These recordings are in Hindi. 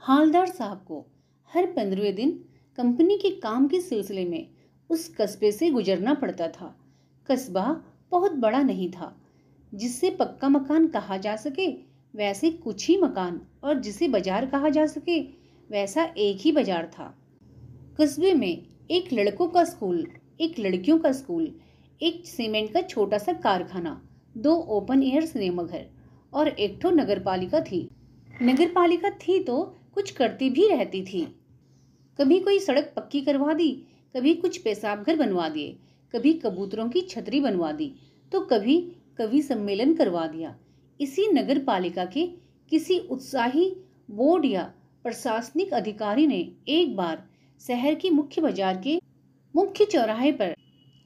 हालदार साहब को हर 15वें दिन कंपनी के काम के सिलसिले में उस कस्बे से गुजरना पड़ता था। कस्बा बहुत बड़ा नहीं था, जिससे पक्का मकान कहा जा सके वैसे कुछ ही मकान, और जिसे बाजार कहा जा सके वैसा एक ही बाजार था। कस्बे में एक लड़कों का स्कूल, एक लड़कियों का स्कूल, एक सीमेंट का छोटा सा कारखाना, 2 ओपन एयर सिनेमाघर और एक ठो नगरपालिका थी। नगरपालिका थी तो कुछ करती भी रहती थी। कभी कोई सड़क पक्की करवा दी, कभी कुछ पेशाब घर बनवा दिए, कभी कबूतरों की छतरी बनवा दी, तो कभी कवि सम्मेलन करवा दिया। इसी नगर पालिका के किसी उत्साही बोर्ड या प्रशासनिक अधिकारी ने एक बार शहर के मुख्य बाजार के मुख्य चौराहे पर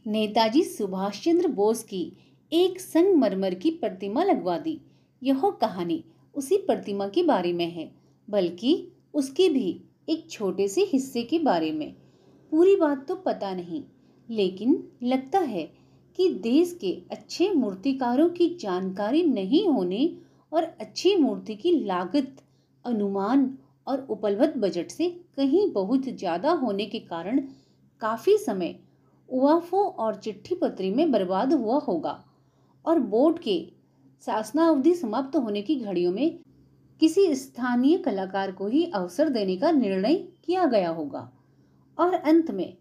नेताजी सुभाष चंद्र बोस की एक संगमरमर की प्रतिमा लगवा दी। यह कहानी उसी प्रतिमा के बारे में है, बल्कि उसके भी एक छोटे से हिस्से के बारे में। पूरी बात तो पता नहीं, लेकिन लगता है कि देश के अच्छे मूर्तिकारों की जानकारी नहीं होने और अच्छी मूर्ति की लागत, अनुमान और उपलब्ध बजट से कहीं बहुत ज्यादा होने के कारण काफी समय उवाफों और चिट्ठी पत्री में बर्बाद हुआ होगा, और बोर्ड के शासनावधि समाप्त होने की घड़ियों में किसी स्थानीय कलाकार को ही अवसर देने का निर्णय किया गया होगा। और अंत में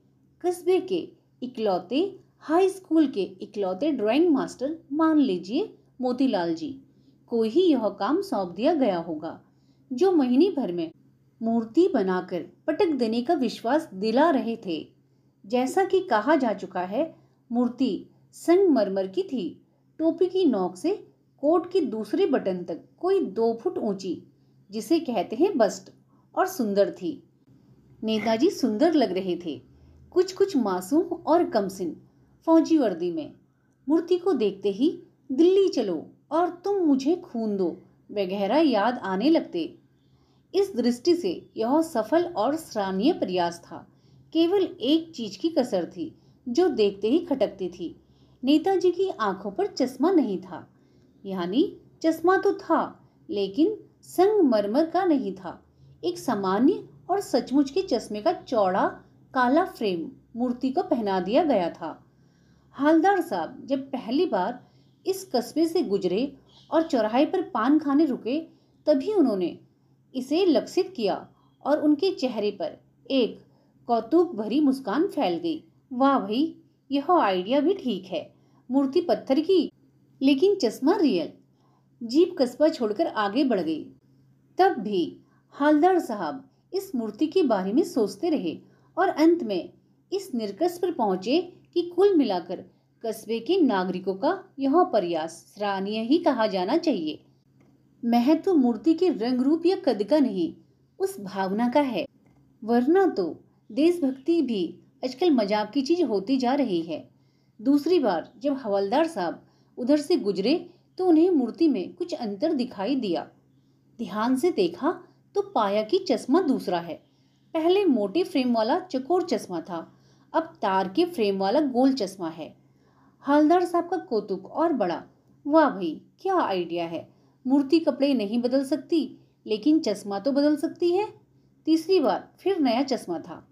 कस्बे के इकलौते हाई स्कूल के इकलौते ड्राइंग मास्टर, मान लीजिए मोतीलाल जी, को ही यह काम सौंप दिया गया होगा, जो महीने भर में मूर्ति बनाकर पटक देने का विश्वास दिला रहे थे। जैसा कि कहा जा चुका है, मूर्ति संगमरमर की थी। टोपी की नोक से कोट के दूसरे बटन तक कोई 2 फुट ऊंची, जिसे कहते हैं बस्ट, और सुंदर थी। नेताजी सुंदर लग रहे थे, कुछ कुछ मासूम और कमसिन फौजी वर्दी में। मूर्ति को देखते ही दिल्ली चलो और तुम मुझे खून दो वगैरह याद आने लगते। इस दृष्टि से यह सफल और सराहनीय प्रयास था। केवल एक चीज की कसर थी, जो देखते ही खटकती थी। नेताजी की आंखों पर चश्मा नहीं था। यानी चश्मा तो था, लेकिन संगमरमर का नहीं था। एक सामान्य और सचमुच के चश्मे का चौड़ा काला फ्रेम मूर्ति को पहना दिया गया था। हालदार साहब जब पहली बार इस कस्बे से गुजरे और चौराहे पर पान खाने रुके, तभी उन्होंने इसे लक्षित किया और उनके चेहरे पर एक कौतुक भरी मुस्कान फैल गई। वाह भाई, यह आइडिया भी ठीक है। मूर्ति पत्थर की, लेकिन चश्मा रियल। जीप कस्बा छोड़कर आगे बढ़ गई। तब भी हालदार साहब इस मूर्ति के बारे में सोचते रहे और अंत में इस निष्कर्ष पर पहुंचे कि कुल मिलाकर कस्बे के नागरिकों का यह प्रयास सराहनीय ही कहा जाना चाहिए। महत्व मूर्ति के रंग रूप या कद का नहीं, उस भावना का है। वरना तो देशभक्ति भी आजकल मजाक की चीज होती जा रही है। दूसरी बार जब हवलदार साहब उधर से गुजरे तो उन्हें मूर्ति में कुछ अंतर दिखाई दिया। ध्यान से देखा तो पाया कि चश्मा दूसरा है। पहले मोटे फ्रेम वाला चकोर चश्मा था, अब तार के फ्रेम वाला गोल चश्मा है। हालदार साहब का कौतुक और बड़ा। वाह भाई, क्या आइडिया है। मूर्ति कपड़े नहीं बदल सकती, लेकिन चश्मा तो बदल सकती है। तीसरी बार फिर नया चश्मा था।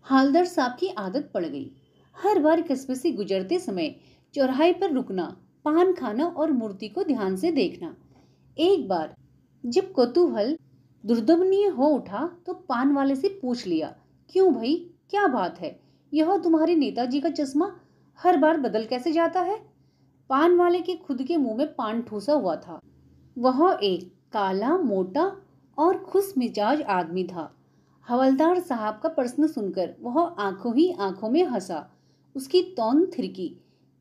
हालदार साहब की आदत पड़ गई, हर बार कस्बे से गुजरते समय चौराहे पर रुकना, पान खाना और मूर्ति को ध्यान से देखना। एक बार जब कौतूहल दुर्दमनीय हो उठा तो पान वाले से पूछ लिया, क्यों भाई, क्या बात है, यह तुम्हारे नेताजी का चश्मा हर बार बदल कैसे जाता है? पान वाले के खुद के मुंह में पान ठूसा हुआ था। वह एक काला, मोटा और खुश मिजाज आदमी था। हवलदार साहब का प्रश्न सुनकर वह आंखों ही आंखों में हंसा। उसकी तौन थिरकी।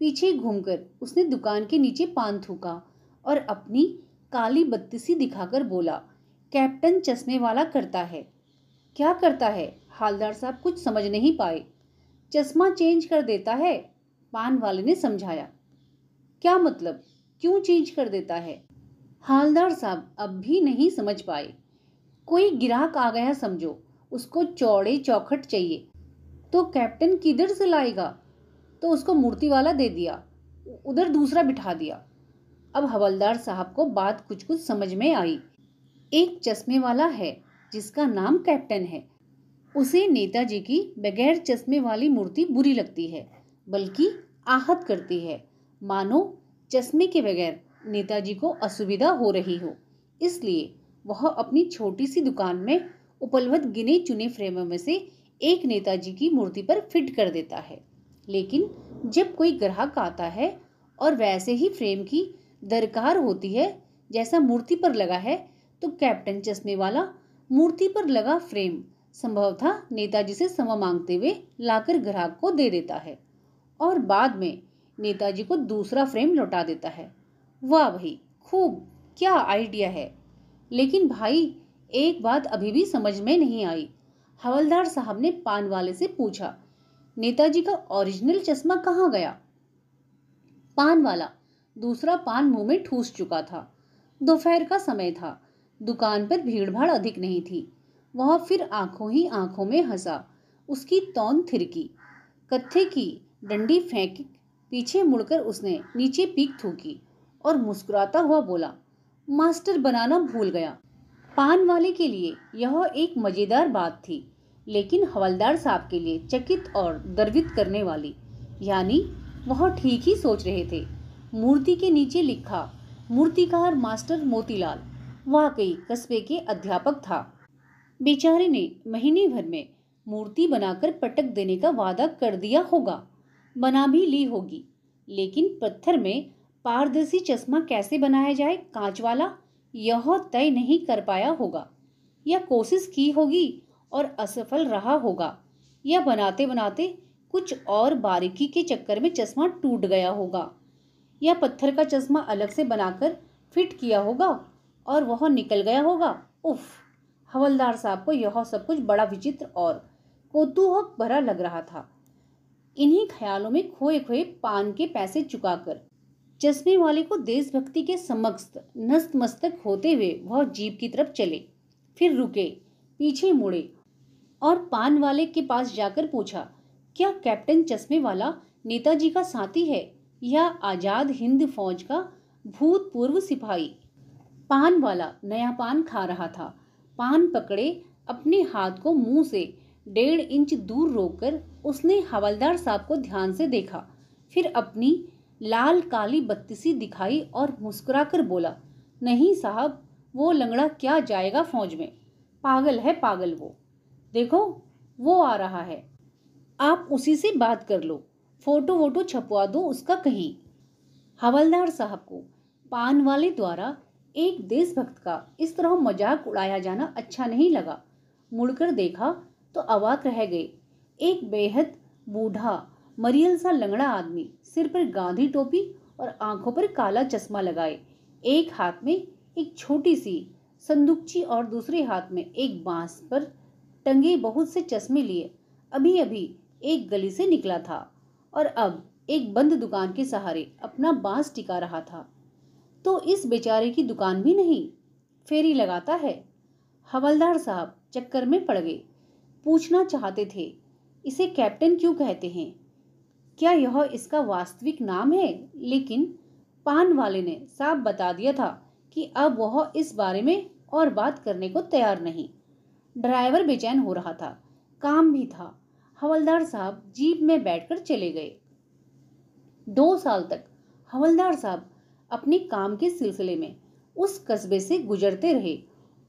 पीछे घूमकर उसने दुकान के नीचे पान थूका और अपनी काली बत्तीसी दिखाकर बोला, कैप्टन चश्मे वाला करता है। क्या करता है? हालदार साहब कुछ समझ नहीं पाए। चश्मा चेंज कर देता है, पान वाले ने समझाया। क्या मतलब, क्यों चेंज कर देता है? हालदार साहब अब भी नहीं समझ पाए। कोई ग्राहक आ गया समझो, उसको चौड़े चौखट चाहिए, तो कैप्टन किधर से लाएगा? तो उसको मूर्ति वाला दे दिया, उधर दूसरा बिठा दिया। अब हवलदार साहब को बात कुछ कुछ समझ में आई। एक चश्मे वाला है जिसका नाम कैप्टन है, उसे नेताजी की बगैर चश्मे वाली मूर्ति बुरी लगती है, बल्कि आहत करती है, मानो चश्मे के बगैर नेताजी को असुविधा हो रही हो। इसलिए वह अपनी छोटी सी दुकान में उपलब्ध गिने चुने फ्रेमों में से एक नेताजी की मूर्ति पर फिट कर देता है। लेकिन जब कोई ग्राहक आता है और वैसे ही फ्रेम की दरकार होती है जैसा मूर्ति पर लगा है, तो कैप्टन चश्मे वाला मूर्ति पर लगा फ्रेम संभवतः नेताजी से क्षमा मांगते हुए लाकर ग्राहक को दे देता है और बाद में नेताजी को दूसरा फ्रेम लौटा देता है। वाह भाई, खूब, क्या आइडिया है। लेकिन भाई, एक बात अभी भी समझ में नहीं आई। हवलदार साहब ने पान वाले से पूछा, नेताजी का ओरिजिनल चश्मा कहाँ गया? पान वाला दूसरा पान मुंह में ठूस चुका था। दोपहर का समय था, दुकान पर भीड़ भाड़ अधिक नहीं थी। वह फिर आंखों ही आंखों में हंसा। उसकी तौन थिरकी, कत्थे की डंडी फेंक पीछे मुड़कर उसने नीचे पीक थूकी और मुस्कुराता हुआ बोला, मास्टर बनाना भूल गया। पान वाले के लिए यह एक मजेदार बात थी, लेकिन हवलदार साहब के लिए चकित और गर्वित करने वाली। यानी वह ठीक ही सोच रहे थे। मूर्ति के नीचे लिखा, मूर्तिकार मास्टर मोतीलाल, वाकई कस्बे के अध्यापक था। बेचारे ने महीने भर में मूर्ति बनाकर पटक देने का वादा कर दिया होगा, बना भी ली होगी, लेकिन पत्थर में पारदर्शी चश्मा कैसे बनाया जाए कांच वाला, यह तय नहीं कर पाया होगा। या कोशिश की होगी और असफल रहा होगा, या बनाते बनाते कुछ और बारीकी के चक्कर में चश्मा टूट गया होगा, या पत्थर का चश्मा अलग से बनाकर फिट किया होगा और वह निकल गया होगा। उफ, हवलदार साहब को यह सब कुछ बड़ा विचित्र और कौतूहक भरा लग रहा था। इन्हीं ख्यालों में खोए खोए पान के पैसे चुकाकर चश्मे वाले को देशभक्ति के समक्ष नतमस्तक होते हुए वह जीप की तरफ चले। फिर रुके, पीछे मुड़े और पान वाले के पास जाकर पूछा, क्या कैप्टन चश्मे वाला नेताजी का साथी है या आजाद हिंद फौज का भूतपूर्व सिपाही? पान वाला नया पान खा रहा था। पान पकड़े अपने हाथ को मुंह से 1.5 इंच दूर रोककर उसने हवलदार साहब को ध्यान से देखा, फिर अपनी लाल काली बत्तीसी दिखाई और मुस्कुराकर बोला, नहीं साहब, वो लंगड़ा क्या जाएगा फौज में, पागल है पागल। वो देखो, वो आ रहा है, आप उसी से बात कर लो, फोटो वोटो छपवा दो उसका कहीं। हवलदार साहब को पान वाले द्वारा एक देशभक्त का इस तरह मजाक उड़ाया जाना अच्छा नहीं लगा। मुड़कर देखा तो अवाक रह गए। एक बेहद बूढ़ा मरियल सा लंगड़ा आदमी, सिर पर गांधी टोपी और आंखों पर काला चश्मा लगाए, एक हाथ में एक छोटी सी संदूकची और दूसरे हाथ में एक बांस पर टंगे बहुत से चश्मे लिए अभी अभी एक गली से निकला था और अब एक बंद दुकान के सहारे अपना बांस टिका रहा था। तो इस बेचारे की दुकान भी नहीं, फेरी लगाता है। हवलदार साहब चक्कर में पड़ गए। पूछना चाहते थे, इसे कैप्टन क्यों कहते हैं, क्या यह इसका वास्तविक नाम है? लेकिन पान वाले ने साफ बता दिया था कि अब वह इस बारे में और बात करने को तैयार नहीं। ड्राइवर बेचैन हो रहा था, काम भी था। हवलदार साहब जीप में बैठकर चले गए। 2 साल तक हवलदार साहब अपने काम के सिलसिले में उस कस्बे से गुजरते रहे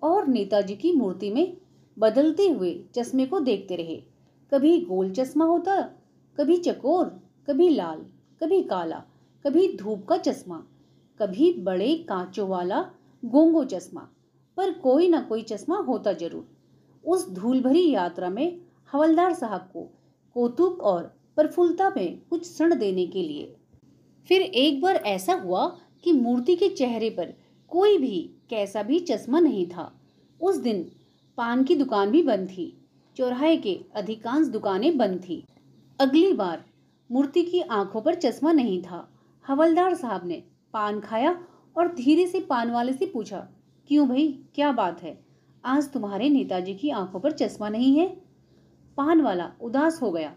और नेताजी की मूर्ति में बदलते हुए चश्मे को देखते रहे। कभी गोल चश्मा होता, कभी चकोर, कभी लाल, कभी काला, कभी धूप का चश्मा, कभी बड़े कांचों वाला गोंगो चश्मा, पर कोई ना कोई चश्मा होता जरूर। उस धूल भरी यात्रा में हवलदार साहब को कौतुक और प्रफुल्लता में कुछ क्षण देने के लिए। फिर एक बार ऐसा हुआ कि मूर्ति के चेहरे पर कोई भी कैसा भी चश्मा नहीं था। उस दिन पान की दुकान भी बंद थी, चौराहे के अधिकांश दुकानें बंद थी। अगली बार मूर्ति की आंखों पर चश्मा नहीं था। हवलदार साहब ने पान खाया और धीरे से पान वाले से पूछा, क्यों भाई, क्या बात है, आज तुम्हारे नेताजी की आंखों पर चश्मा नहीं है? पान वाला उदास हो गया।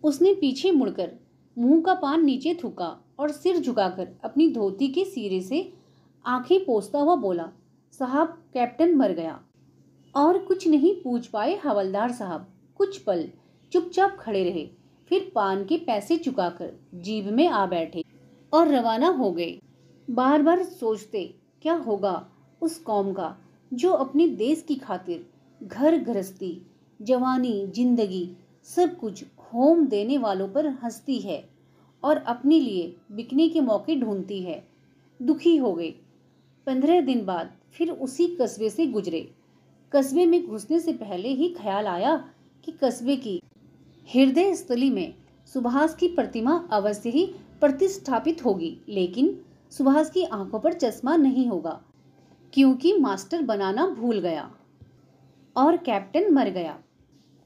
उसने पीछे मुड़कर मुंह का पान नीचे थूका और सिर झुकाकर अपनी धोती के सिरे से आंखें पोंछता हुआ बोला, साहब, कैप्टन मर गया। और कुछ नहीं पूछ पाए हवलदार साहब। कुछ पल चुपचाप खड़े रहे, फिर पान के पैसे चुकाकर जीप में आ बैठे और रवाना हो गए। बार बार सोचते क्या होगा उस कौम का जो अपने देश की खातिर घर गृहस्थी, जवानी, जिंदगी सब कुछ होम देने वालों पर हंसती है और अपने लिए बिकने के मौके ढूंढती है। दुखी हो गए। 15 दिन बाद फिर उसी कस्बे से गुजरे। कस्बे में घुसने से पहले ही ख्याल आया कि कस्बे की हृदय स्थली में सुभाष की प्रतिमा अवश्य ही प्रतिष्ठापित होगी, लेकिन सुभाष की आंखों पर चश्मा नहीं होगा क्योंकि मास्टर बनाना भूल गया और कैप्टन मर गया।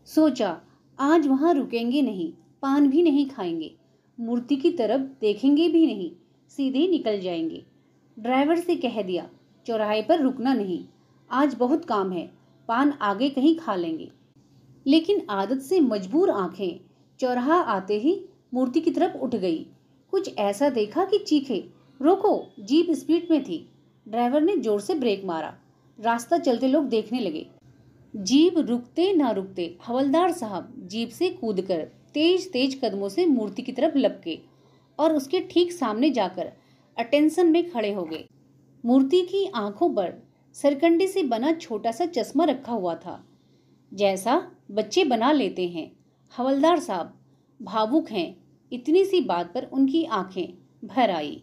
सोचा आज वहां रुकेंगे नहीं, पान भी नहीं खाएंगे, मूर्ति की तरफ देखेंगे भी नहीं, सीधे निकल जाएंगे। ड्राइवर से कह दिया चौराहे पर रुकना नहीं, आज बहुत काम है, पान आगे कहीं खा लेंगे। लेकिन आदत से मजबूर आंखें चौराहा आते ही मूर्ति की तरफ उठ गई। कुछ ऐसा देखा कि चीखे, रोको, जीप स्पीड में थी। ड्राइवर ने जोर से ब्रेक मारा। रास्ता चलते लोग देखने लगे। जीप रुकते ना रुकते हवलदार साहब जीप से कूदकर तेज तेज कदमों से मूर्ति की तरफ लपके और उसके ठीक सामने जाकर अटेंशन में खड़े हो गए। मूर्ति की आंखों पर सरकंडे से बना छोटा सा चश्मा रखा हुआ था, जैसा बच्चे बना लेते हैं। हवलदार साहब भावुक हैं, इतनी सी बात पर उनकी आंखें भर आई।